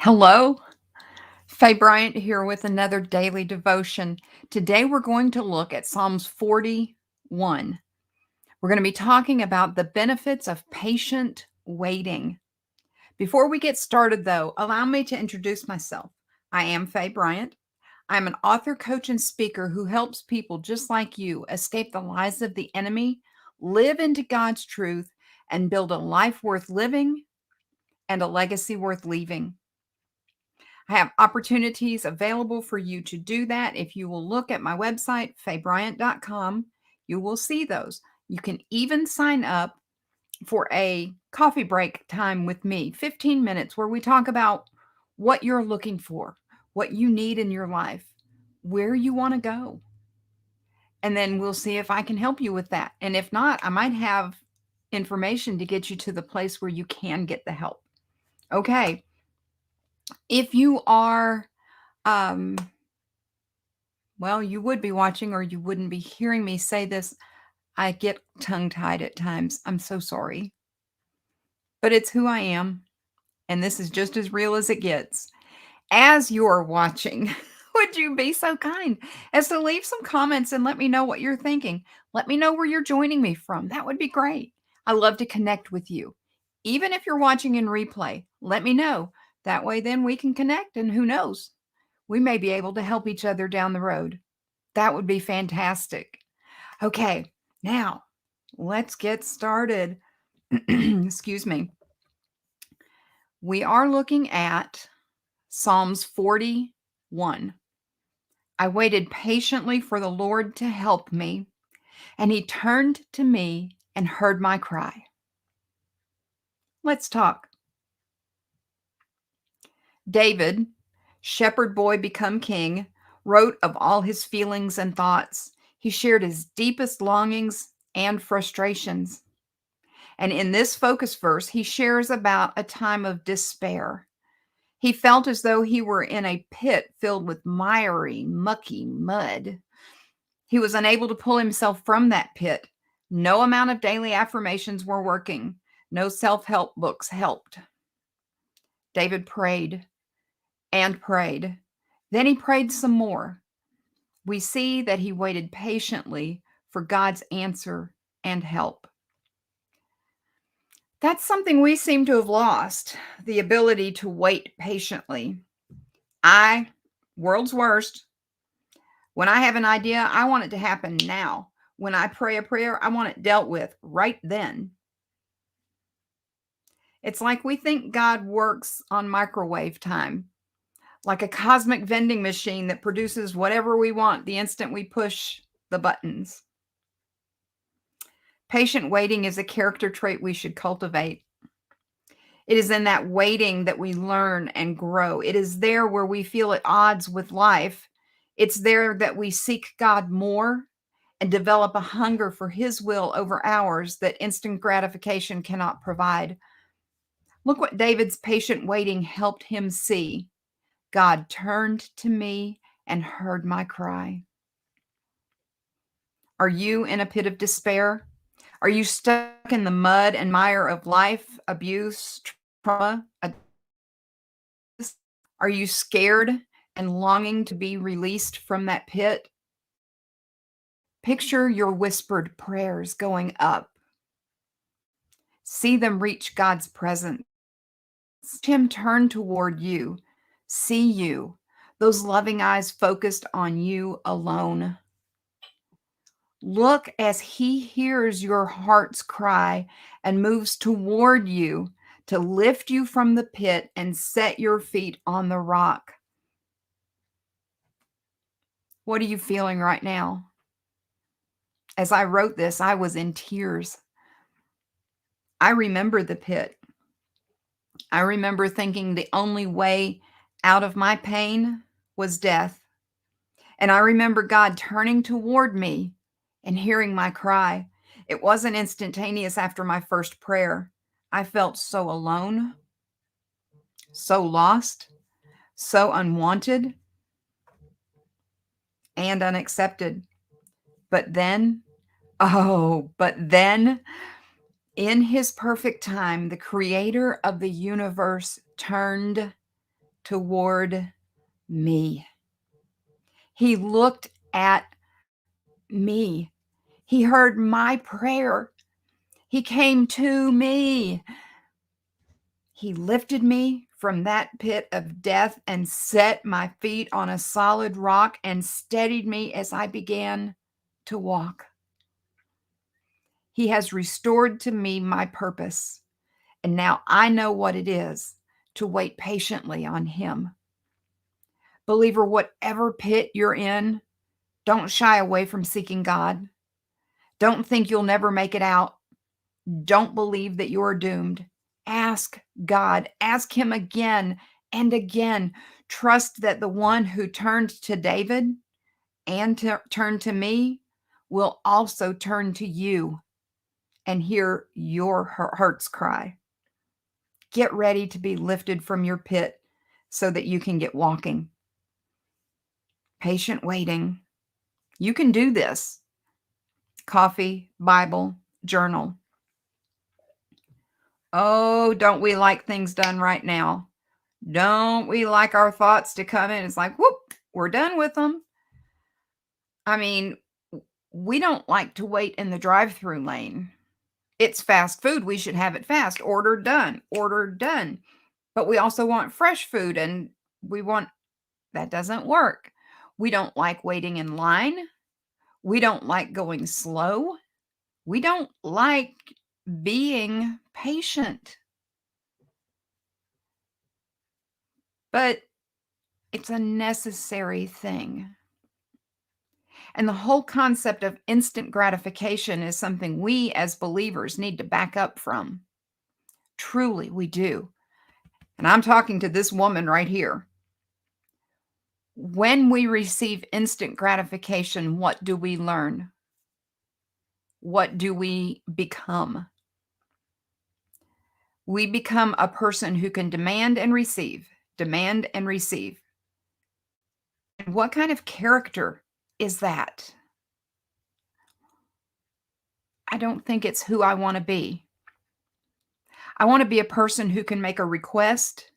Hello, Faye Bryant here with another daily devotion. Today we're going to look at Psalms 41. We're going to be talking about the benefits of patient waiting. Before we get started, though, allow me to introduce myself. I am Faye Bryant. I'm an author, coach, and speaker who helps people just like you escape the lies of the enemy, live into God's truth, and build a life worth living and a legacy worth leaving. I have opportunities available for you to do that. If you will look at my website, faybryant.com, you will see those. You can even sign up for a coffee break time with me, 15 minutes, where we talk about what you're looking for, what you need in your life, where you want to go. And then we'll see if I can help you with that. And if not, I might have information to get you to the place where you can get the help. Okay. If you are um, well, you would be watching or you wouldn't be hearing me say this. I get tongue-tied at times. I'm so sorry. But it's who I am, and this is just as real as it gets. As you're watching, would you be so kind as to leave some comments and let me know what you're thinking? Let me know where you're joining me from. That would be great. I love to connect with you. Even if you're watching in replay, let me know. That way then we can connect, and who knows? We may be able to help each other down the road. That would be fantastic. Okay, now let's get started. Excuse me. We are looking at Psalms 41. I waited patiently for the Lord to help me, and he turned to me and heard my cry. Let's talk. David, shepherd boy become king, wrote of all his feelings and thoughts. He shared his deepest longings and frustrations. And in this focus verse, he shares about a time of despair. He felt as though he were in a pit filled with miry, mucky mud. He was unable to pull himself from that pit. No amount of daily affirmations were working. No self-help books helped. David prayed and prayed. Then he prayed some more. We see that he waited patiently for God's answer and help. That's something we seem to have lost, the ability to wait patiently. World's worst, when I have an idea, I want it to happen now. When I pray a prayer, I want it dealt with right then. It's like we think God works on microwave time, like a cosmic vending machine that produces whatever we want the instant we push the buttons. Patient waiting is a character trait we should cultivate. It is in that waiting that we learn and grow. It is there where we feel at odds with life. It's there that we seek God more and develop a hunger for his will over ours that instant gratification cannot provide. Look what David's patient waiting helped him see. God turned to me and heard my cry. Are you in a pit of despair? Are you stuck in the mud and mire of life, abuse, trauma? Are you scared and longing to be released from that pit? Picture your whispered prayers going up. See them reach God's presence. See him turn toward you, see you, those loving eyes focused on you alone. Look as he hears your heart's cry and moves toward you to lift you from the pit and set your feet on the rock. What are you feeling right now? As I wrote this, I was in tears. I remember the pit. I remember thinking the only way out of my pain was death. And I remember God turning toward me and hearing my cry. It wasn't instantaneous after my first prayer. I felt so alone, so lost, so unwanted and unaccepted. But then, in his perfect time, the creator of the universe turned toward me. He looked at me. He heard my prayer. He came to me. He lifted me from that pit of death and set my feet on a solid rock and steadied me as I began to walk. He has restored to me my purpose, and now I know what it is to wait patiently on Him. Believer, whatever pit you're in, don't shy away from seeking God. Don't think you'll never make it out. Don't believe that you're doomed. Ask God. Ask Him again and again. Trust that the one who turned to David and turned to me will also turn to you and hear your heart's cry. Get ready to be lifted from your pit so that you can get walking. Patient waiting. You can do this. Coffee, Bible, journal. Oh, don't we like things done right now? Don't we like our thoughts to come in? It's like, whoop, we're done with them. I mean, we don't like to wait in the drive-through lane. It's fast food. We should have it fast. Order done. Order done. But we also want fresh food, and that doesn't work. We don't like waiting in line. We don't like going slow. We don't like being patient. But it's a necessary thing. And the whole concept of instant gratification is something we as believers need to back up from. Truly, we do. And I'm talking to this woman right here. When we receive instant gratification, what do we learn? What do we become? We become a person who can demand and receive, demand and receive. And what kind of character is that? I don't think it's who I want to be. I want to be a person who can make a request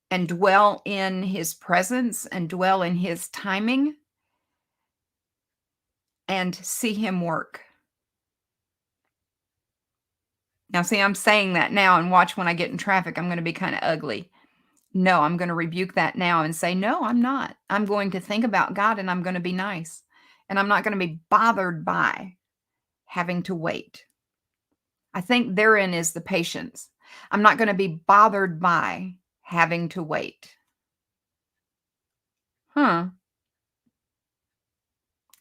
and dwell in His presence and dwell in His timing and see Him work. Now, see, I'm saying that now, and watch when I get in traffic, I'm going to be kind of ugly. No, I'm going to rebuke that now and say, no, I'm not. I'm going to think about God and I'm going to be nice. And I'm not going to be bothered by having to wait. I think therein is the patience. I'm not going to be bothered by having to wait. Can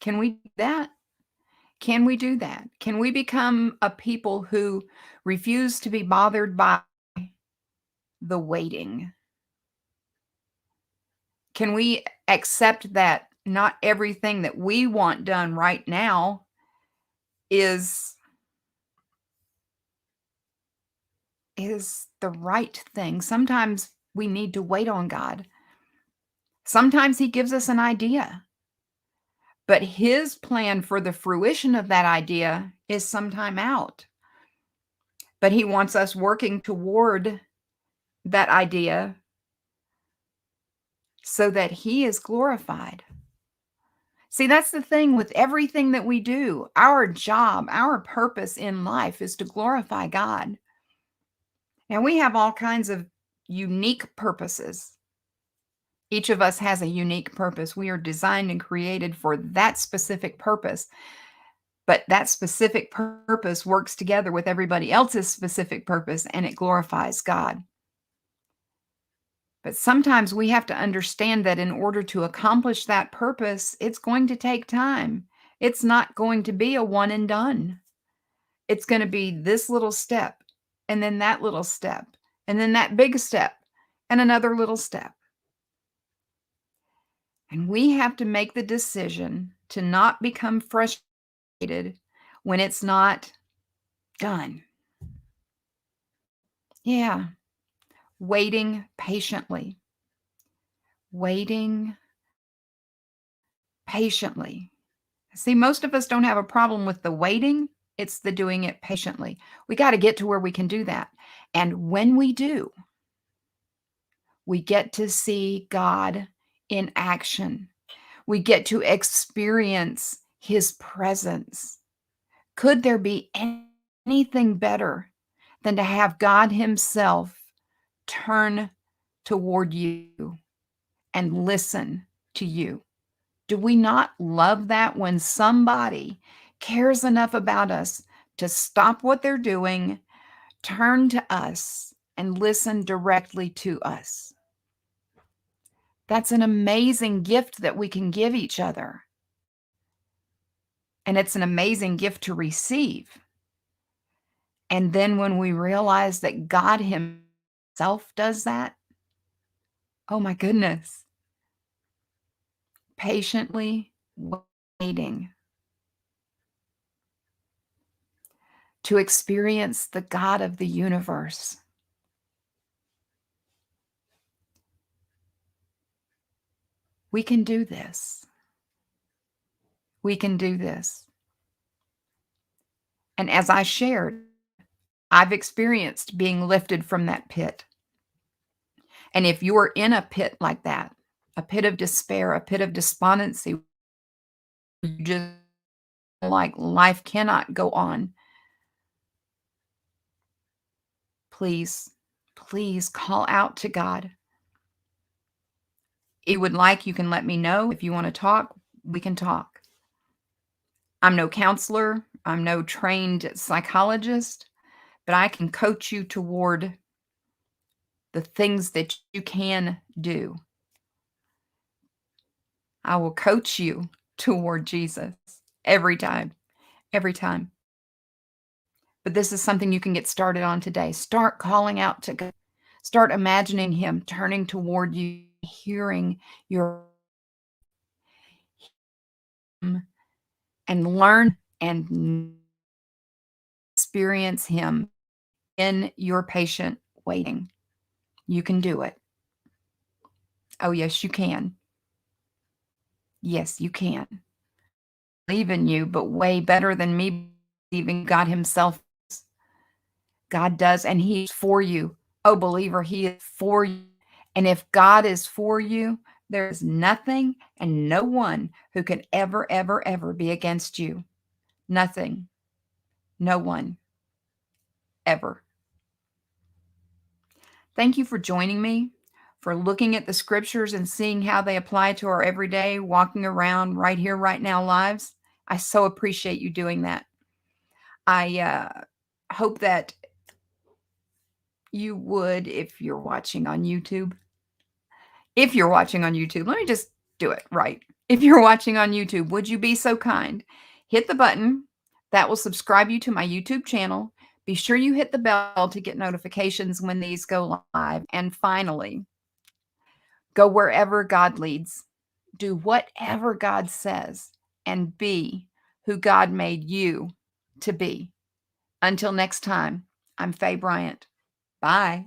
we do that? Can we do that? Can we become a people who refuse to be bothered by the waiting? Can we accept that not everything that we want done right now is the right thing? Sometimes we need to wait on God. Sometimes He gives us an idea, but His plan for the fruition of that idea is some time out. But He wants us working toward that idea so that He is glorified. See, that's the thing with everything that we do. Our job, our purpose in life is to glorify God. Now, we have all kinds of unique purposes. Each of us has a unique purpose. We are designed and created for that specific purpose. But that specific purpose works together with everybody else's specific purpose, and it glorifies God. But sometimes we have to understand that in order to accomplish that purpose, it's going to take time. It's not going to be a one and done. It's going to be this little step, and then that little step, and then that big step, and another little step. And we have to make the decision to not become frustrated when it's not done. Yeah. Waiting patiently. Waiting patiently. See, most of us don't have a problem with the waiting. It's the doing it patiently. We got to get to where we can do that. And when we do, We get to see God in action. We get to experience his presence. Could there be anything better than to have God himself turn toward you and listen to you? Do we not love that when somebody cares enough about us to stop what they're doing, turn to us, and listen directly to us? That's an amazing gift that we can give each other. And it's an amazing gift to receive. And then when we realize that God himself does that, oh my goodness, patiently waiting to experience the God of the universe. We can do this. We can do this. And as I shared, I've experienced being lifted from that pit. And if you're in a pit like that, a pit of despair, a pit of despondency, you just like life cannot go on, please, please call out to God. If you would like, you can let me know. If you want to talk, we can talk. I'm no counselor, I'm no trained psychologist, but I can coach you toward the things that you can do. I will coach you toward Jesus every time, every time. But this is something you can get started on today. Start calling out to God. Start imagining him turning toward you, hearing your and learn and experience him in your patient waiting. You can do it. Oh, yes, you can. Yes, you can. Believe in you, but way better than me believing God himself. God does, and he's for you. Oh, believer, he is for you. And if God is for you, there is nothing and no one who can ever, ever, ever be against you. Nothing. No one. Ever. Thank you for joining me, for looking at the scriptures and seeing how they apply to our everyday walking around right here, right now lives. I so appreciate you doing that. I hope that you would, if you're watching on YouTube, let me just do it right. If you're watching on YouTube, would you be so kind? Hit the button that will subscribe you to my YouTube channel. Be sure you hit the bell to get notifications when these go live. And finally, go wherever God leads. Do whatever God says and be who God made you to be. Until next time, I'm Faye Bryant. Bye.